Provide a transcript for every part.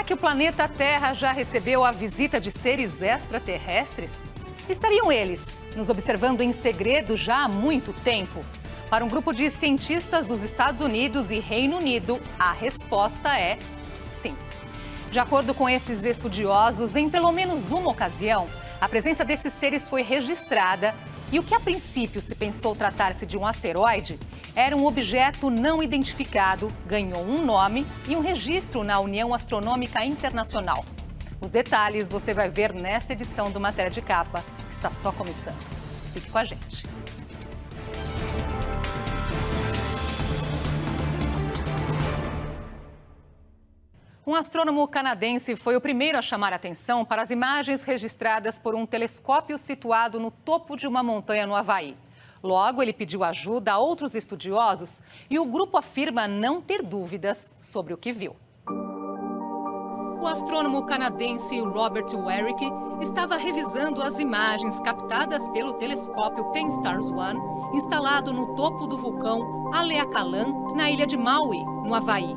Será que o planeta Terra já recebeu a visita de seres extraterrestres? Estariam eles nos observando em segredo já há muito tempo? Para um grupo de cientistas dos Estados Unidos e Reino Unido, a resposta é sim. De acordo com esses estudiosos, em pelo menos uma ocasião, a presença desses seres foi registrada e o que a princípio se pensou tratar-se de um asteroide era um objeto não identificado, ganhou um nome e um registro na União Astronômica Internacional. Os detalhes você vai ver nesta edição do Matéria de Capa, que está só começando. Fique com a gente. Um astrônomo canadense foi o primeiro a chamar a atenção para as imagens registradas por um telescópio situado no topo de uma montanha no Havaí. Logo, ele pediu ajuda a outros estudiosos e o grupo afirma não ter dúvidas sobre o que viu. O astrônomo canadense Robert Warwick estava revisando as imagens captadas pelo telescópio Pan-STARRS-1, instalado no topo do vulcão Haleakala, na ilha de Maui, no Havaí.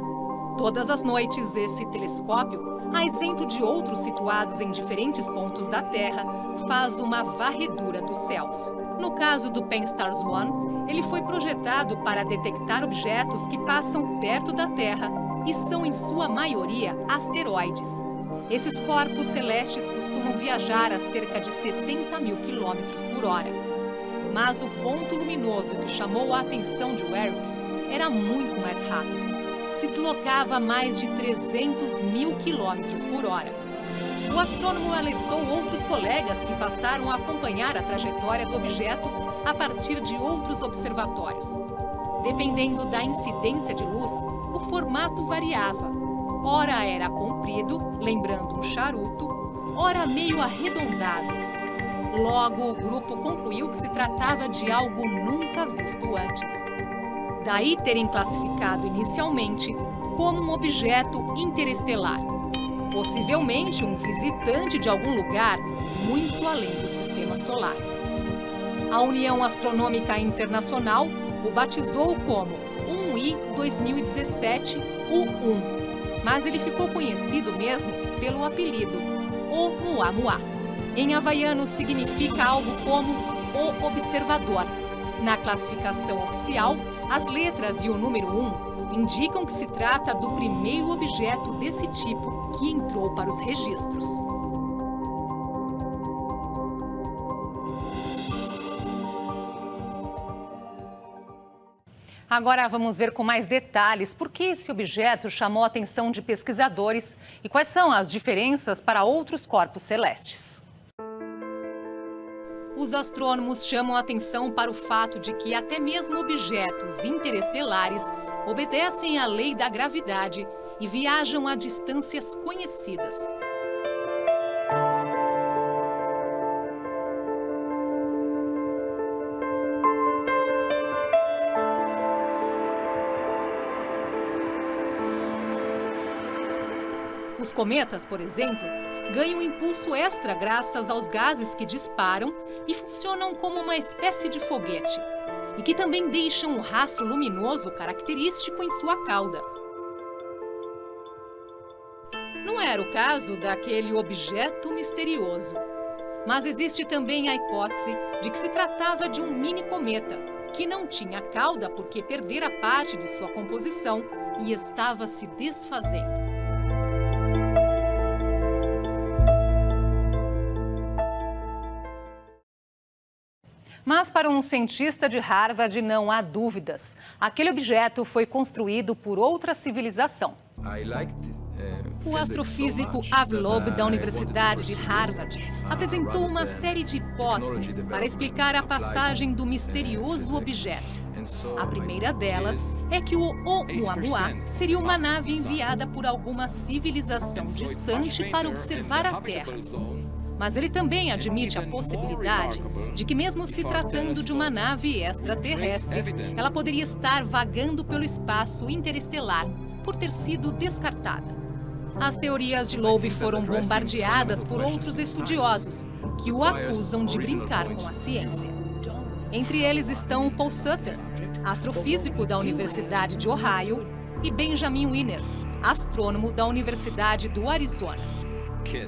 Todas as noites, esse telescópio, a exemplo de outros situados em diferentes pontos da Terra, faz uma varredura dos céus. No caso do Pan-STARRS-1, ele foi projetado para detectar objetos que passam perto da Terra e são, em sua maioria, asteroides. Esses corpos celestes costumam viajar a cerca de 70 mil quilômetros por hora. Mas o ponto luminoso que chamou a atenção de Warwick era muito mais rápido. Se deslocava a mais de 300 mil quilômetros por hora. O astrônomo alertou outros colegas que passaram a acompanhar a trajetória do objeto a partir de outros observatórios. Dependendo da incidência de luz, o formato variava. Ora era comprido, lembrando um charuto, ora meio arredondado. Logo, o grupo concluiu que se tratava de algo nunca visto antes. Daí terem classificado inicialmente como um objeto interestelar, possivelmente um visitante de algum lugar muito além do sistema solar. A União Astronômica Internacional o batizou como 1I 2017 U1, mas ele ficou conhecido mesmo pelo apelido Oumuamua. Em havaiano significa algo como o observador. Na classificação oficial, as letras e o número 1 indicam que se trata do primeiro objeto desse tipo que entrou para os registros. Agora vamos ver com mais detalhes por que esse objeto chamou a atenção de pesquisadores e quais são as diferenças para outros corpos celestes. Os astrônomos chamam a atenção para o fato de que até mesmo objetos interestelares obedecem à lei da gravidade e viajam a distâncias conhecidas. Os cometas, por exemplo, ganham impulso extra graças aos gases que disparam e funcionam como uma espécie de foguete, e que também deixam um rastro luminoso característico em sua cauda. Não era o caso daquele objeto misterioso, mas existe também a hipótese de que se tratava de um mini cometa, que não tinha cauda porque perdera parte de sua composição e estava se desfazendo. Mas para um cientista de Harvard não há dúvidas. Aquele objeto foi construído por outra civilização. O astrofísico Avi Loeb, da Universidade de Harvard, apresentou uma série de hipóteses para explicar a passagem do misterioso objeto. A primeira delas é que o Oumuamua seria uma nave enviada por alguma civilização distante para observar a Terra. Mas ele também admite a possibilidade de que, mesmo se tratando de uma nave extraterrestre, ela poderia estar vagando pelo espaço interestelar por ter sido descartada. As teorias de Loeb foram bombardeadas por outros estudiosos que o acusam de brincar com a ciência. Entre eles estão Paul Sutter, astrofísico da Universidade de Ohio, e Benjamin Wiener, astrônomo da Universidade do Arizona.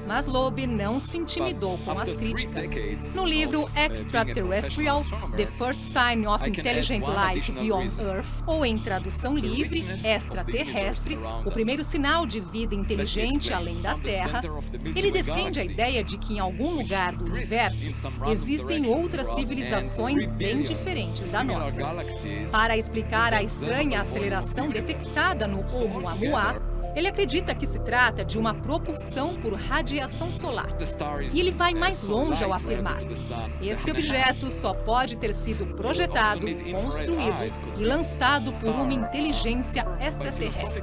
Mas Loeb não se intimidou com as críticas. No livro Extraterrestrial: The First Sign of Intelligent Life Beyond Earth, ou em tradução livre, Extraterrestre, o primeiro sinal de vida inteligente além da Terra, ele defende a ideia de que em algum lugar do universo existem outras civilizações bem diferentes da nossa. Para explicar a estranha aceleração detectada no Oumuamua, ele acredita que se trata de uma propulsão por radiação solar. E ele vai mais longe ao afirmar: esse objeto só pode ter sido projetado, construído e lançado por uma inteligência extraterrestre.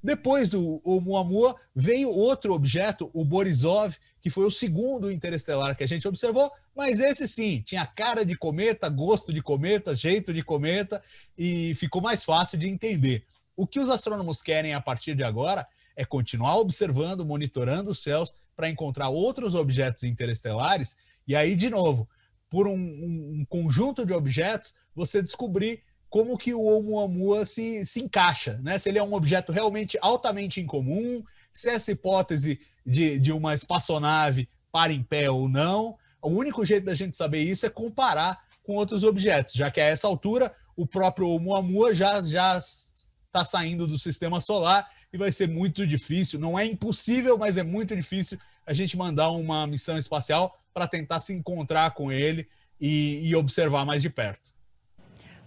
Depois do Oumuamua, veio outro objeto, o Borisov, que foi o segundo interestelar que a gente observou, mas esse sim, tinha cara de cometa, gosto de cometa, jeito de cometa, e ficou mais fácil de entender. O que os astrônomos querem a partir de agora é continuar observando, monitorando os céus para encontrar outros objetos interestelares, e aí, de novo, por um conjunto de objetos, você descobrir como que o Oumuamua se encaixa, né? Se ele é um objeto realmente altamente incomum, se essa hipótese de uma espaçonave para em pé ou não. O único jeito da gente saber isso é comparar com outros objetos, já que a essa altura o próprio Oumuamua já está saindo do sistema solar e vai ser muito difícil, não é impossível, mas é muito difícil a gente mandar uma missão espacial para tentar se encontrar com ele e observar mais de perto.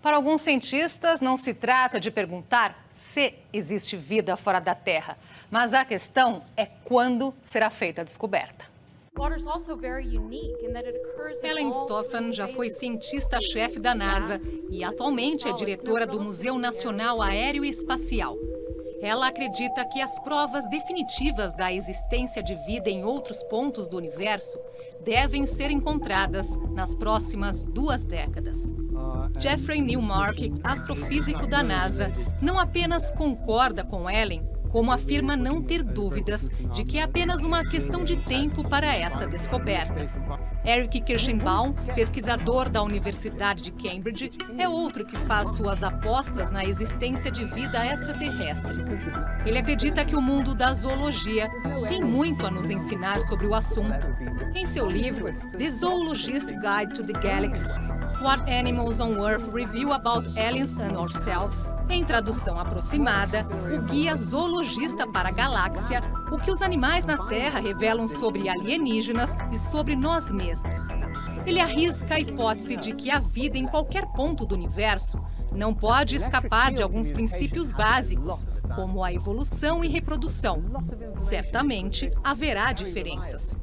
Para alguns cientistas, não se trata de perguntar se existe vida fora da Terra, mas a questão é quando será feita a descoberta. Ellen Stofan já foi cientista-chefe da NASA e atualmente é diretora do Museu Nacional Aéreo e Espacial. Ela acredita que as provas definitivas da existência de vida em outros pontos do universo devem ser encontradas nas próximas 2 décadas. Jeffrey Newmark, astrofísico da NASA, não apenas concorda com Ellen, como afirma não ter dúvidas de que é apenas uma questão de tempo para essa descoberta. Eric Kirschenbaum, pesquisador da Universidade de Cambridge, é outro que faz suas apostas na existência de vida extraterrestre. Ele acredita que o mundo da zoologia tem muito a nos ensinar sobre o assunto. Em seu livro, The Zoologist's Guide to the Galaxy, What Animals on Earth Reveal About Aliens and Ourselves, em tradução aproximada, o guia zoologista para a galáxia, o que os animais na Terra revelam sobre alienígenas e sobre nós mesmos. Ele arrisca a hipótese de que a vida em qualquer ponto do universo não pode escapar de alguns princípios básicos, como a evolução e reprodução. Certamente haverá diferenças.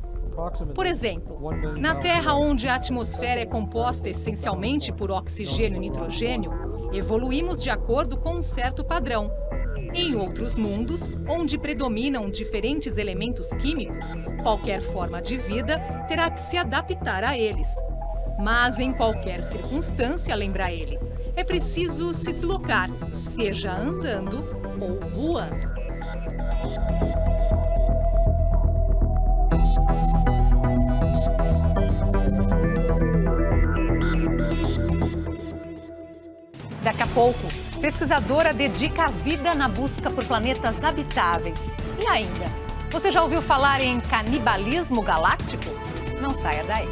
Por exemplo, na Terra, onde a atmosfera é composta essencialmente por oxigênio e nitrogênio, evoluímos de acordo com um certo padrão. Em outros mundos, onde predominam diferentes elementos químicos, qualquer forma de vida terá que se adaptar a eles. Mas em qualquer circunstância, lembra ele, é preciso se deslocar, seja andando ou voando. Daqui a pouco, pesquisadora dedica a vida na busca por planetas habitáveis. E ainda, você já ouviu falar em canibalismo galáctico? Não saia daí.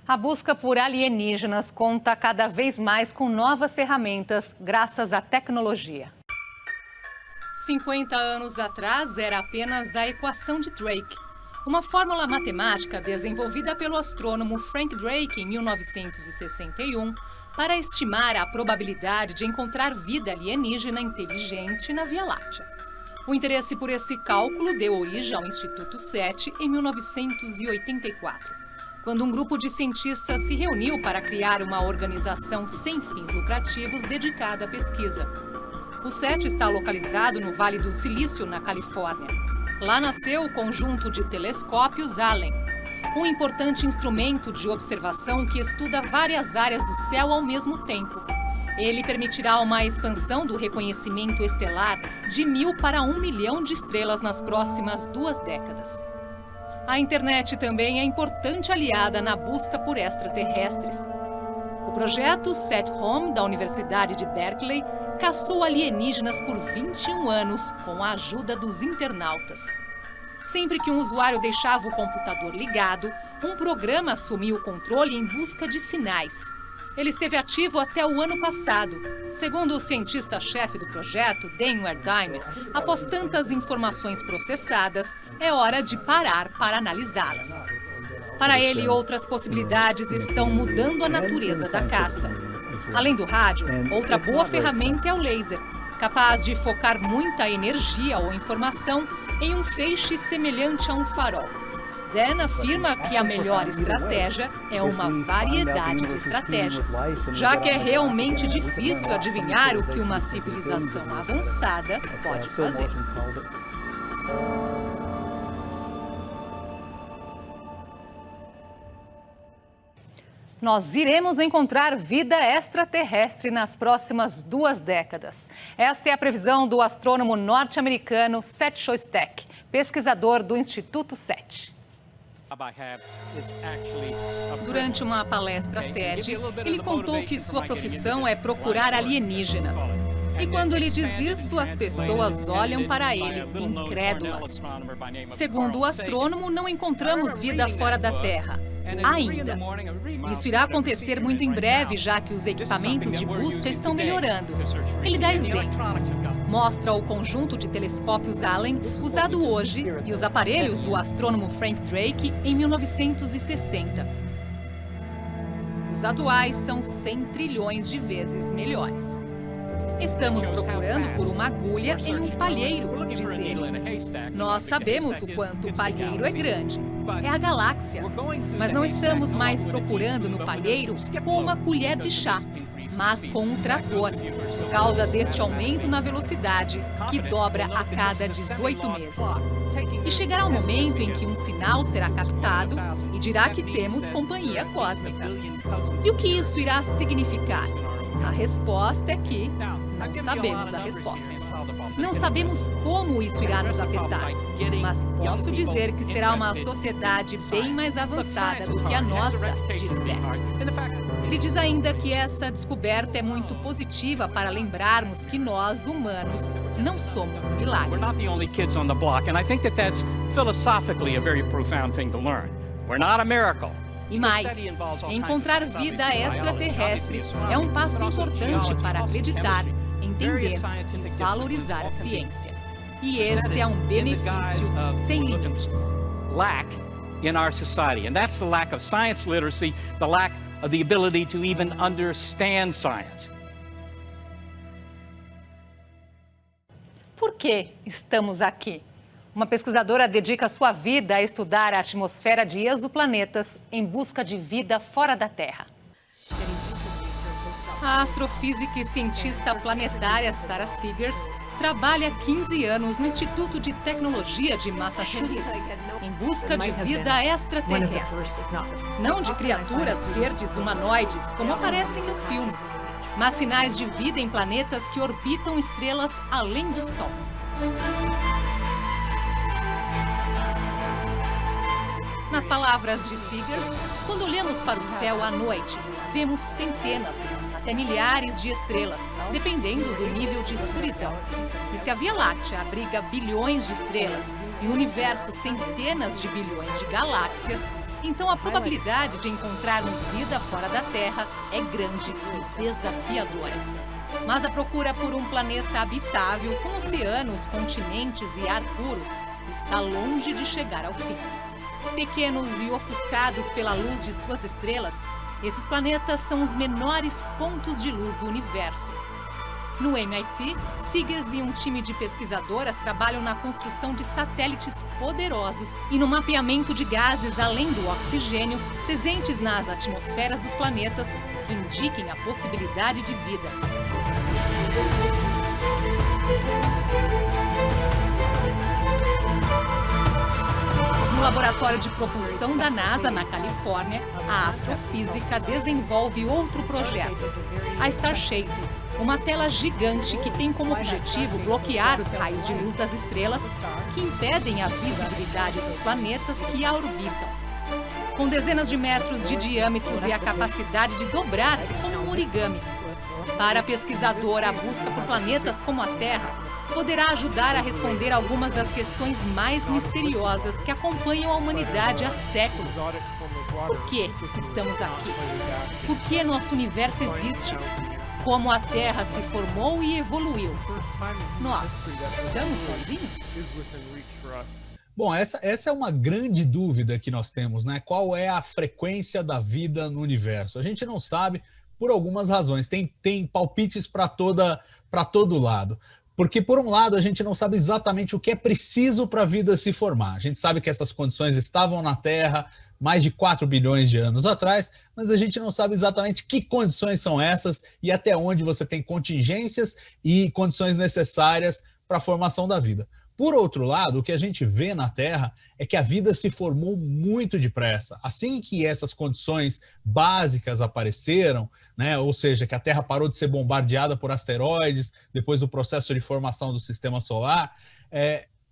A busca por alienígenas conta cada vez mais com novas ferramentas graças à tecnologia. 50 anos atrás era apenas a equação de Drake, uma fórmula matemática desenvolvida pelo astrônomo Frank Drake em 1961 para estimar a probabilidade de encontrar vida alienígena inteligente na Via Láctea. O interesse por esse cálculo deu origem ao Instituto SETI em 1984. Quando um grupo de cientistas se reuniu para criar uma organização sem fins lucrativos dedicada à pesquisa. O SETI está localizado no Vale do Silício, na Califórnia. Lá nasceu o conjunto de telescópios Allen. um importante instrumento de observação que estuda várias áreas do céu ao mesmo tempo. Ele permitirá uma expansão do reconhecimento estelar de 1.000 para 1 milhão de estrelas nas próximas 2 décadas. A internet também é importante aliada na busca por extraterrestres. O projeto SET-HOM, da Universidade de Berkeley, caçou alienígenas por 21 anos com a ajuda dos internautas. Sempre que um usuário deixava o computador ligado, um programa assumia o controle em busca de sinais. Ele esteve ativo até o ano passado. Segundo o cientista-chefe do projeto, Dan Wertheimer, após tantas informações processadas, é hora de parar para analisá-las. Para ele, outras possibilidades estão mudando a natureza da caça. Além do rádio, outra boa ferramenta é o laser, capaz de focar muita energia ou informação em um feixe semelhante a um farol. Dan afirma que a melhor estratégia é uma variedade de estratégias, já que é realmente difícil adivinhar o que uma civilização avançada pode fazer. Nós iremos encontrar vida extraterrestre nas próximas 2 décadas. Esta é a previsão do astrônomo norte-americano Seth Shostak, pesquisador do Instituto SET. Durante uma palestra TED, ele contou que sua profissão é procurar alienígenas. E quando ele diz isso, as pessoas olham para ele, incrédulas. Segundo o astrônomo, não encontramos vida fora da Terra. Ainda. Isso irá acontecer muito em breve, já que os equipamentos de busca estão melhorando. Ele dá exemplos. Mostra o conjunto de telescópios Allen usado hoje e os aparelhos do astrônomo Frank Drake em 1960. Os atuais são 100 trilhões de vezes melhores. Estamos procurando por uma agulha em um palheiro, diz ele. Nós sabemos o quanto o palheiro é grande. É a galáxia. Mas não estamos mais procurando no palheiro com uma colher de chá, mas com um trator, por causa deste aumento na velocidade, que dobra a cada 18 meses. E chegará o momento em que um sinal será captado e dirá que temos companhia cósmica. E o que isso irá significar? A resposta é que não sabemos a resposta. Não sabemos como isso irá nos afetar, mas posso dizer que será uma sociedade bem mais avançada do que a nossa, diz Seth. Ele diz ainda que essa descoberta é muito positiva para lembrarmos que nós, humanos, não somos um milagre. We're not the only kids on the block, and I think that that's philosophically a very profound thing to learn. We're not a miracle. E mais, encontrar vida extraterrestre é um passo importante para acreditar, entender e valorizar a ciência. E esse é um benefício sem limites. Lack in our society, and that's the lack of science literacy, the lack of the ability to even understand science. Por que estamos aqui? Uma pesquisadora dedica sua vida a estudar a atmosfera de exoplanetas em busca de vida fora da Terra. A astrofísica e cientista planetária Sara Seegers trabalha há 15 anos no Instituto de Tecnologia de Massachusetts, em busca de vida extraterrestre. Não de criaturas verdes humanoides, como aparecem nos filmes, mas sinais de vida em planetas que orbitam estrelas além do Sol. Nas palavras de Seegers, quando olhamos para o céu à noite, vemos centenas, até milhares de estrelas, dependendo do nível de escuridão. E se a Via Láctea abriga bilhões de estrelas e o universo centenas de bilhões de galáxias, então a probabilidade de encontrarmos vida fora da Terra é grande e desafiadora. Mas a procura por um planeta habitável, com oceanos, continentes e ar puro, está longe de chegar ao fim. Pequenos e ofuscados pela luz de suas estrelas, esses planetas são os menores pontos de luz do universo. No MIT, Seegers e um time de pesquisadoras trabalham na construção de satélites poderosos e no mapeamento de gases além do oxigênio presentes nas atmosferas dos planetas que indiquem a possibilidade de vida. No laboratório de propulsão da NASA, na Califórnia, a astrofísica desenvolve outro projeto, a Starshade, uma tela gigante que tem como objetivo bloquear os raios de luz das estrelas que impedem a visibilidade dos planetas que a orbitam. Com dezenas de metros de diâmetros e a capacidade de dobrar como um origami. Para a pesquisadora, a busca por planetas como a Terra poderá ajudar a responder algumas das questões mais misteriosas que acompanham a humanidade há séculos. Por que estamos aqui? Por que nosso universo existe? Como a Terra se formou e evoluiu? Nós estamos sozinhos? Bom, essa é uma grande dúvida que nós temos, né? Qual é a frequência da vida no universo? A gente não sabe por algumas razões. Tem palpites para todo lado. Porque, por um lado, a gente não sabe exatamente o que é preciso para a vida se formar. A gente sabe que essas condições estavam na Terra mais de 4 bilhões de anos atrás, mas a gente não sabe exatamente que condições são essas e até onde você tem contingências e condições necessárias para a formação da vida. Por outro lado, o que a gente vê na Terra é que a vida se formou muito depressa. Assim que essas condições básicas apareceram, né, ou seja, que a Terra parou de ser bombardeada por asteroides depois do processo de formação do Sistema Solar,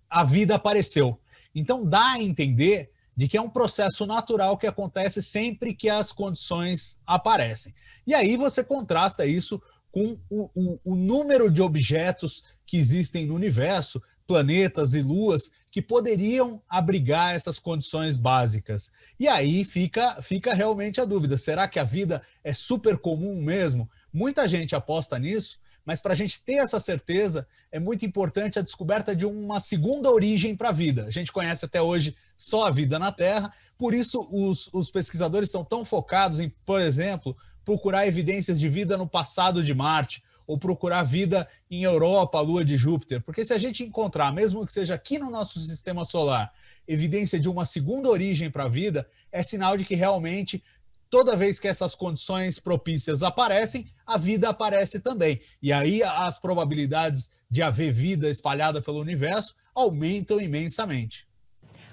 a vida apareceu. Então dá a entender de que é um processo natural que acontece sempre que as condições aparecem. E aí você contrasta isso com o número de objetos que existem no universo, planetas e luas, que poderiam abrigar essas condições básicas. E aí fica realmente a dúvida, será que a vida é super comum mesmo? Muita gente aposta nisso, mas para a gente ter essa certeza, é muito importante a descoberta de uma segunda origem para a vida. A gente conhece até hoje só a vida na Terra, por isso os pesquisadores estão tão focados em, por exemplo, procurar evidências de vida no passado de Marte, ou procurar vida em Europa, a Lua de Júpiter. Porque se a gente encontrar, mesmo que seja aqui no nosso sistema solar, evidência de uma segunda origem para a vida, é sinal de que realmente, toda vez que essas condições propícias aparecem, a vida aparece também. E aí as probabilidades de haver vida espalhada pelo universo aumentam imensamente.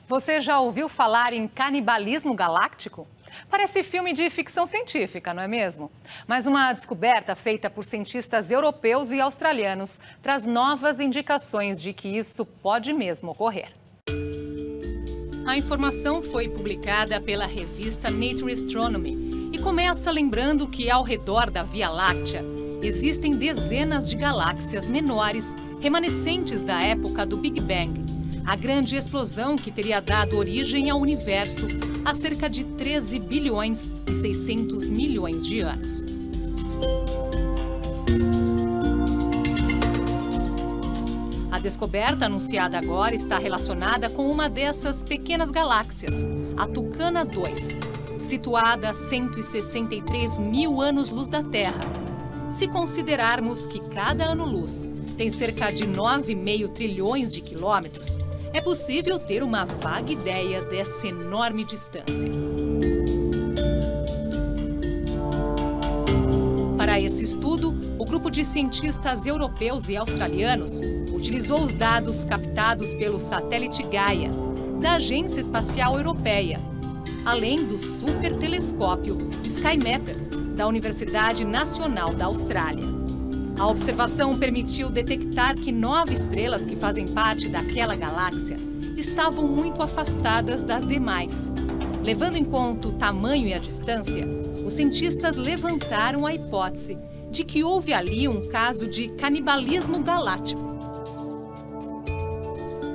Você já ouviu falar em canibalismo galáctico? Parece filme de ficção científica, não é mesmo? Mas uma descoberta feita por cientistas europeus e australianos traz novas indicações de que isso pode mesmo ocorrer. A informação foi publicada pela revista Nature Astronomy e começa lembrando que ao redor da Via Láctea existem dezenas de galáxias menores remanescentes da época do Big Bang, a grande explosão que teria dado origem ao universo há cerca de 13 bilhões e 600 milhões de anos. A descoberta anunciada agora está relacionada com uma dessas pequenas galáxias, a Tucana 2, situada a 163 mil anos-luz da Terra. Se considerarmos que cada ano-luz tem cerca de 9,5 trilhões de quilômetros, é possível ter uma vaga ideia dessa enorme distância. Para esse estudo, o grupo de cientistas europeus e australianos utilizou os dados captados pelo satélite Gaia, da Agência Espacial Europeia, além do supertelescópio SkyMapper, da Universidade Nacional da Austrália. A observação permitiu detectar que 9 estrelas que fazem parte daquela galáxia estavam muito afastadas das demais. Levando em conta o tamanho e a distância, os cientistas levantaram a hipótese de que houve ali um caso de canibalismo galáctico.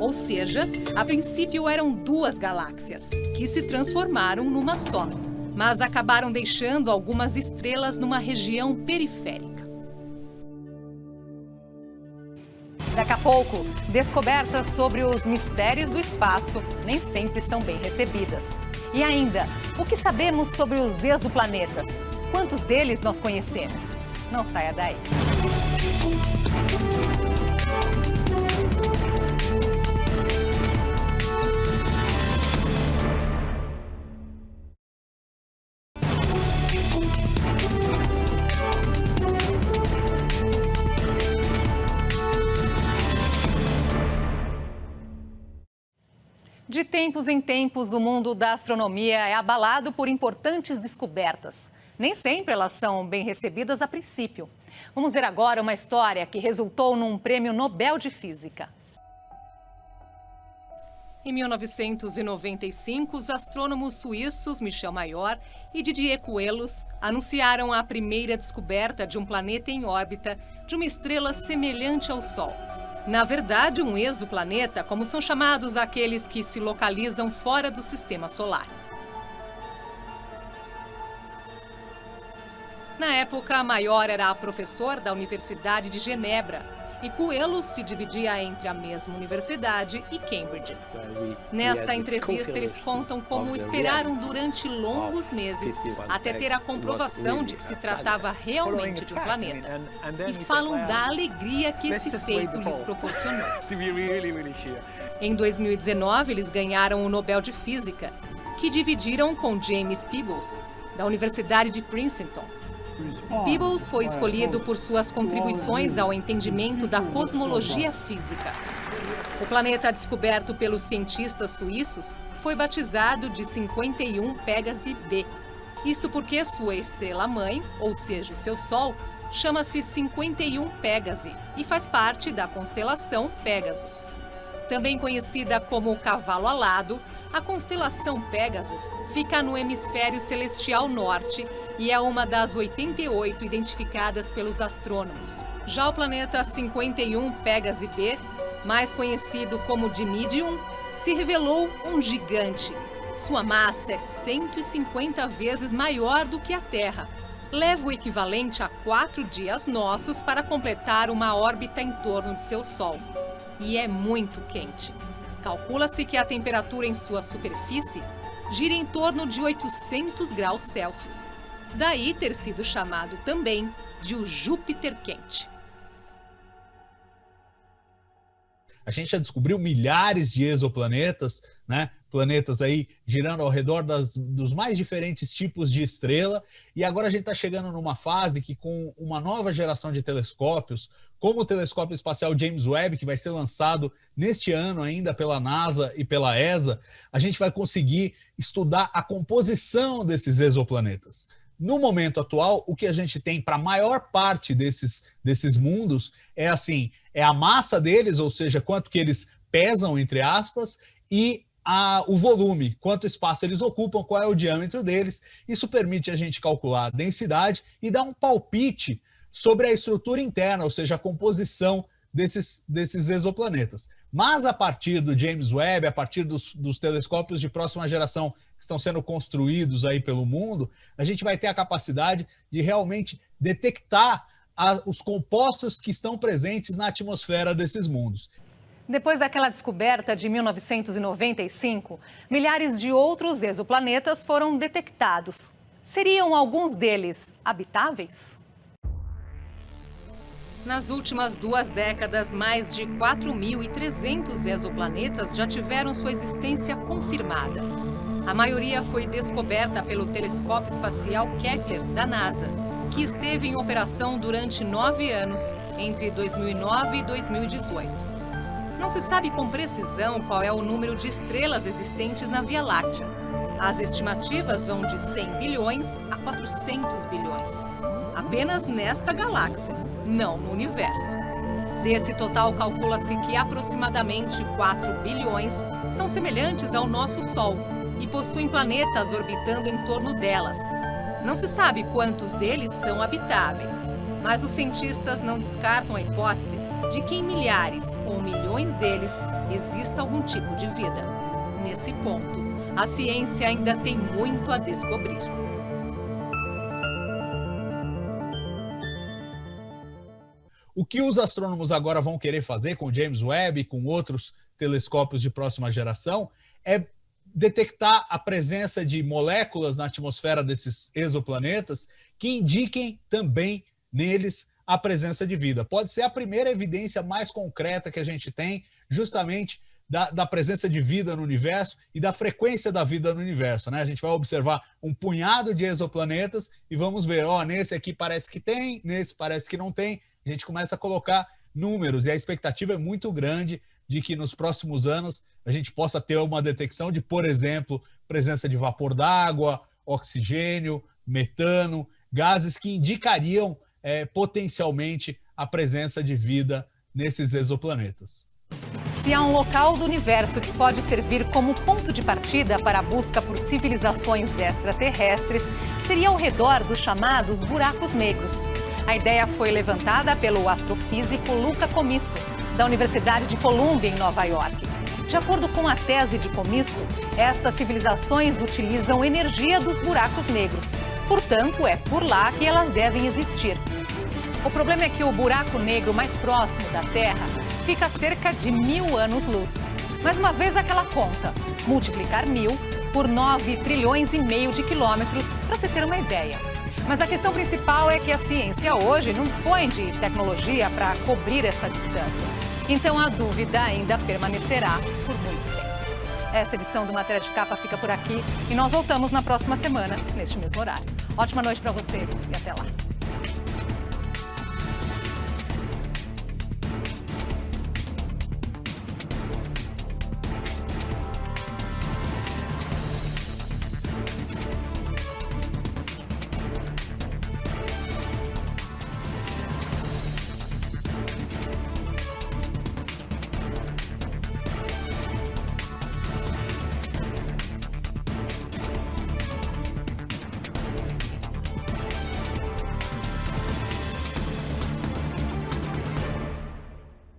Ou seja, a princípio eram 2 galáxias, que se transformaram numa só, mas acabaram deixando algumas estrelas numa região periférica. Daqui a pouco, descobertas sobre os mistérios do espaço nem sempre são bem recebidas. E ainda, o que sabemos sobre os exoplanetas? Quantos deles nós conhecemos? Não saia daí. De tempos em tempos, o mundo da astronomia é abalado por importantes descobertas. Nem sempre elas são bem recebidas a princípio. Vamos ver agora uma história que resultou num prêmio Nobel de Física. Em 1995, os astrônomos suíços Michel Mayor e Didier Queloz anunciaram a primeira descoberta de um planeta em órbita de uma estrela semelhante ao Sol. Na verdade, um exoplaneta, como são chamados aqueles que se localizam fora do sistema solar. Na época, Mayor era professor da Universidade de Genebra e Queloz se dividia entre a mesma universidade e Cambridge. Nesta entrevista, eles contam como esperaram durante longos meses até ter a comprovação de que se tratava realmente de um planeta. E falam da alegria que esse feito lhes proporcionou. Em 2019, eles ganharam o Nobel de Física, que dividiram com James Peebles, da Universidade de Princeton. Peebles foi escolhido por suas contribuições ao entendimento da cosmologia física. O planeta descoberto pelos cientistas suíços foi batizado de 51 Pégasi B. Isto porque sua estrela-mãe, ou seja, o seu Sol, chama-se 51 Pégasi e faz parte da constelação Pégasus. Também conhecida como o Cavalo Alado, a constelação Pégasus fica no hemisfério celestial norte e é uma das 88 identificadas pelos astrônomos. Já o planeta 51 Pégasi B, mais conhecido como Dimidium, se revelou um gigante. Sua massa é 150 vezes maior do que a Terra. Leva o equivalente a 4 dias nossos para completar uma órbita em torno de seu Sol. E é muito quente. Calcula-se que a temperatura em sua superfície gira em torno de 800 graus Celsius. Daí ter sido chamado também de o Júpiter quente. A gente já descobriu milhares de exoplanetas, né? Planetas aí girando ao redor dos mais diferentes tipos de estrela. E agora a gente está chegando numa fase que, com uma nova geração de telescópios, como o telescópio espacial James Webb, que vai ser lançado neste ano ainda pela NASA e pela ESA, a gente vai conseguir estudar a composição desses exoplanetas. No momento atual, o que a gente tem para a maior parte desses mundos é assim, é a massa deles, ou seja, quanto que eles pesam, entre aspas, e o volume, quanto espaço eles ocupam, qual é o diâmetro deles. Isso permite a gente calcular a densidade e dar um palpite sobre a estrutura interna, ou seja, a composição desses exoplanetas. Mas a partir do James Webb, a partir dos telescópios de próxima geração que estão sendo construídos aí pelo mundo, a gente vai ter a capacidade de realmente detectar os compostos que estão presentes na atmosfera desses mundos. Depois daquela descoberta de 1995, milhares de outros exoplanetas foram detectados. Seriam alguns deles habitáveis? Nas últimas 2 décadas, mais de 4.300 exoplanetas já tiveram sua existência confirmada. A maioria foi descoberta pelo telescópio espacial Kepler, da NASA, que esteve em operação durante 9 anos, entre 2009 e 2018. Não se sabe com precisão qual é o número de estrelas existentes na Via Láctea. As estimativas vão de 100 bilhões a 400 bilhões. Apenas nesta galáxia, não no universo. Desse total, calcula-se que aproximadamente 4 bilhões são semelhantes ao nosso Sol e possuem planetas orbitando em torno delas. Não se sabe quantos deles são habitáveis, mas os cientistas não descartam a hipótese de que em milhares ou milhões deles exista algum tipo de vida. Nesse ponto, a ciência ainda tem muito a descobrir. O que os astrônomos agora vão querer fazer com o James Webb e com outros telescópios de próxima geração é detectar a presença de moléculas na atmosfera desses exoplanetas que indiquem também neles a presença de vida. Pode ser a primeira evidência mais concreta que a gente tem justamente da presença de vida no universo e da frequência da vida no universo, né? A gente vai observar um punhado de exoplanetas e vamos ver, nesse aqui parece que tem, nesse parece que não tem. A gente começa a colocar números e a expectativa é muito grande de que nos próximos anos a gente possa ter uma detecção de, por exemplo, presença de vapor d'água, oxigênio, metano, gases que indicariam potencialmente a presença de vida nesses exoplanetas. Se há um local do universo que pode servir como ponto de partida para a busca por civilizações extraterrestres, seria ao redor dos chamados buracos negros. A ideia foi levantada pelo astrofísico Luca Comisso, da Universidade de Columbia, em Nova York. De acordo com a tese de Comisso, essas civilizações utilizam energia dos buracos negros. Portanto, é por lá que elas devem existir. O problema é que o buraco negro mais próximo da Terra fica a cerca de 1000 anos-luz. Mais uma vez aquela conta, multiplicar 1000 por 9 trilhões e meio de quilômetros, para se ter uma ideia. Mas a questão principal é que a ciência hoje não dispõe de tecnologia para cobrir essa distância. Então a dúvida ainda permanecerá por muito tempo. Essa edição do Matéria de Capa fica por aqui e nós voltamos na próxima semana, neste mesmo horário. Ótima noite para você e até lá.